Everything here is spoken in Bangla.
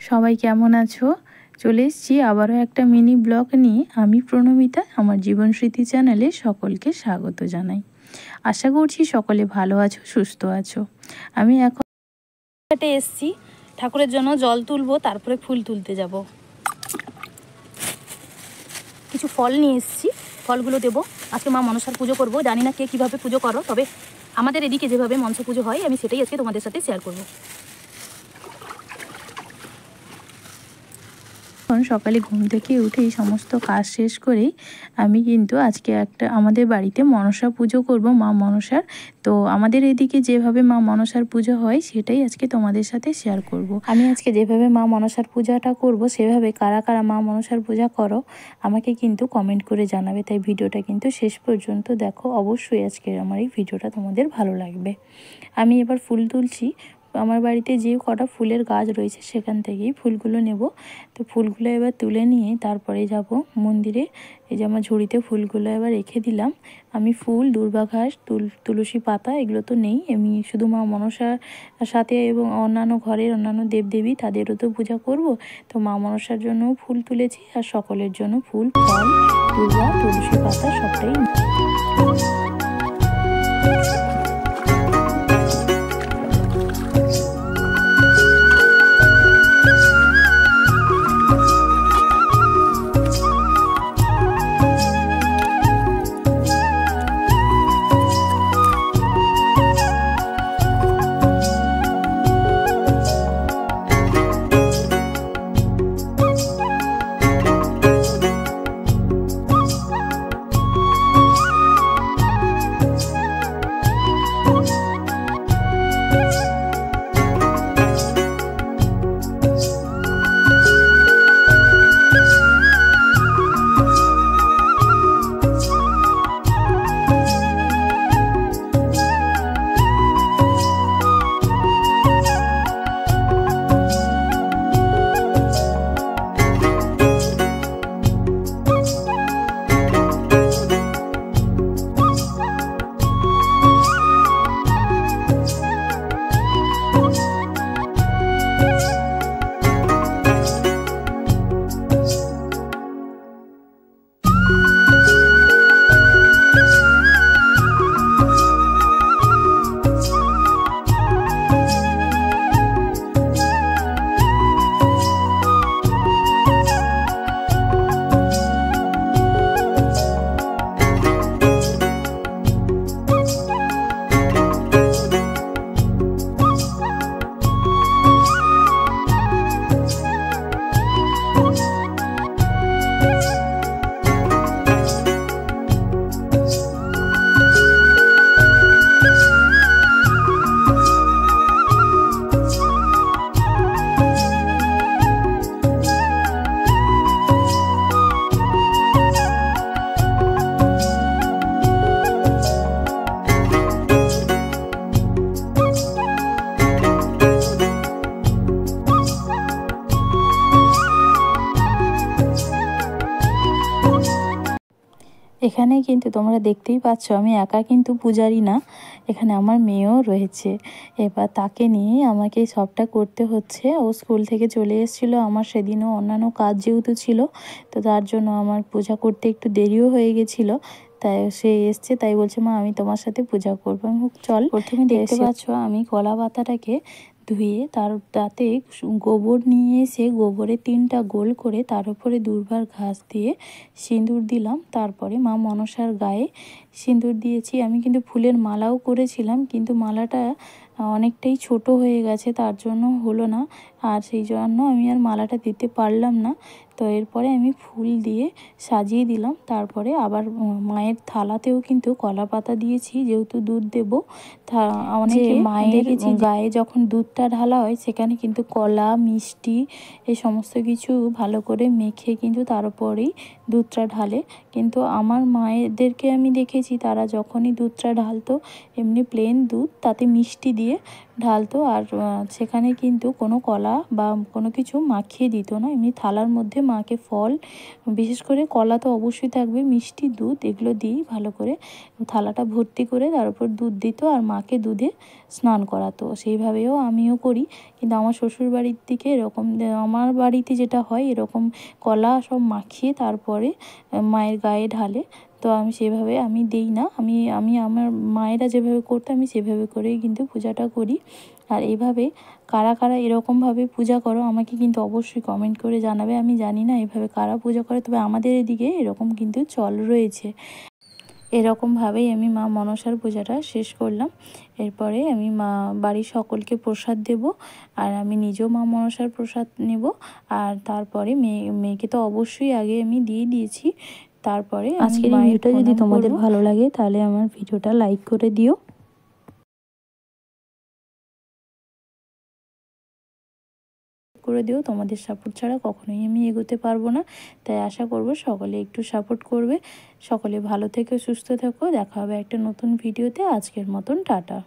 সবাই কেমন আছো? চলে এসেছি আবারও একটা মিনি ব্লগ নিয়ে। আমি প্রণমিতা, আমার জীবন স্মৃতি চ্যানেলে সকলকে স্বাগত জানাই। আশা করছি সকলে ভালো আছো, সুস্থ আছো। আমি এখন এসেছি ঠাকুরের জন্য জল তুলবো, তারপরে ফুল তুলতে যাব। কিছু ফল নিয়ে এসেছি, ফলগুলো দেবো। আজকে মা মনসার পুজো করবো। জানি না কে কীভাবে পুজো করো, তবে আমাদের এদিকে যেভাবে মনসা পুজো হয় আমি সেটাই আজকে তোমাদের সাথে শেয়ার করবো। সকালে ঘুম থেকে উঠেই সমস্ত কাজ শেষ করেই আমি কিন্তু আজকে আমাদের বাড়িতে মনসা পুজো করব, মা মনসার। তো আমাদের এদিকে যেভাবে মা মনসার পুজো হয় সেটাই আজকে তোমাদের সাথে শেয়ার করব। আমি আজকে যেভাবে মা মনসার পূজাটা করব সেভাবে কারা কারা মা মনসার পূজা করো আমাকে কিন্তু কমেন্ট করে জানাবে। তাই ভিডিওটা কিন্তু শেষ পর্যন্ত দেখো, অবশ্যই আজকের আমার এই ভিডিওটা তোমাদের ভালো লাগবে। আমি এবার ফুল তুলছি। আমার বাড়িতে যে কটা ফুলের গাছ রয়েছে সেখান থেকেই ফুলগুলো নেব। তো ফুলগুলো এবার তুলে নিয়ে তারপরে যাব মন্দিরে। এই যে আমার ঝুড়িতে ফুলগুলো এবার রেখে দিলাম। আমি ফুল, দূর্বা ঘাস, তুলসী পাতা এগুলো তো নেই, আমি শুধু মা মনসার সাথে এবং অন্যান্য ঘরের অন্যান্য দেবদেবী তাদেরও তো পূজা করব। তো মা মনসার জন্য ফুল তুলেছি, আর সকলের জন্য ফুল, ফল, দূর্বা, তুলসী পাতা সবটাই। এখানে কিন্তু তোমরা দেখতেই পাচ্ছ আমি একা কিন্তু পূজারি না, এখানে আমার মেয়েও রয়েছে। এবার তাকে নিয়ে আমাকে সবটা করতে হচ্ছে। ও স্কুল থেকে চলে এসেছিলো, আমার সেদিনও অন্যান্য কাজ যেহেতু ছিল, তো তার জন্য আমার পূজা করতে একটু দেরিও হয়ে গেছিলো। তাই সে এসছে, তাই বলছে মা আমি তোমার সাথে পূজা করবো। আমি চল। প্রথমে দেখতে পাচ্ছ আমি কলা পাতাটাকে ধুয়ে তাতে গোবর নিয়ে এসে গোবরে 3টা গোল করে তার উপরে দূর্বার ঘাস দিয়ে সিঁদুর দিলাম। তারপরে মা মনসার গায়ে সিঁদুর দিয়েছি। আমি কিন্তু ফুলের মালাও করেছিলাম, কিন্তু মালাটা অনেকটাই ছোট হয়ে গেছে, তার জন্য হলো না, আর সেই জন্য আমি আর মালাটা দিতে পারলাম না। তো এরপরে আমি ফুল দিয়ে সাজিয়ে দিলাম। তারপরে আবার মায়ের থালাতেও কিন্তু কলা পাতা দিয়েছি, যেহেতু দুধ দেবো। অনেকে মায়ের গায়ে যখন দুধটা ঢালা হয় সেখানে কিন্তু কলা, মিষ্টি এই সমস্ত কিছু ভালো করে মেখে কিন্তু তারপরেই দুধটা ঢালে। কিন্তু আমার মায়েদেরকে আমি দেখেছি তারা যখনই দুধটা ঢালতো এমনি প্লেন দুধ, তাতে মিষ্টি দিয়ে ঢালতো, আর সেখানে কিন্তু কোনো কলা বা কোনো কিছু মাখিয়ে দিত না। এমনি থালার মধ্যে মাকে ফল, বিশেষ করে কলা তো অবশ্যই থাকবে, মিষ্টি, দুধ এগুলো দিয়েই ভালো করে থালাটা ভর্তি করে তার উপর দুধ দিত আর মাকে দুধে স্নান করাতো। সেইভাবেও আমিও করি, কিন্তু আমার শ্বশুর বাড়ির দিকে এরকম, আমার বাড়িতে যেটা হয় এরকম কলা সব মাখিয়ে তারপরে মায়ের গায়ে ঢালে। তো আমি সেভাবে আমি দিই না, আমি আমি আমার মায়েরা যেভাবে করতো আমি সেভাবে করেই কিন্তু পূজাটা করি। আর এইভাবে কারা কারা এরকমভাবে পূজা করো আমাকে কিন্তু অবশ্যই কমেন্ট করে জানাবে। আমি জানি না এভাবে কারা পূজা করে, তবে আমাদের এদিকে এরকম কিন্তু চল রয়েছে। এরকমভাবেই আমি মা মনসার পূজাটা শেষ করলাম। এরপরে আমি মা বাড়ির সকলকে প্রসাদ দেব, আর আমি নিজেও মা মনসার প্রসাদ নেব। আর তারপরে মেয়েকে তো অবশ্যই আগে আমি দিয়ে দিয়েছি। তারপরে আজকের এই ভিডিওটা যদি তোমাদের ভালো লাগে তাহলে আমার ভিডিওটা লাইক করে দিও। তোমাদের সাপোর্ট ছাড়া কখনোই আমি এগোতে পারবো না। তাই আশা করব সকলে একটু সাপোর্ট করবে। সকলে ভালো থেকো, সুস্থ থেকো, দেখা হবে একটা নতুন ভিডিওতে। আজকের মতন টাটা।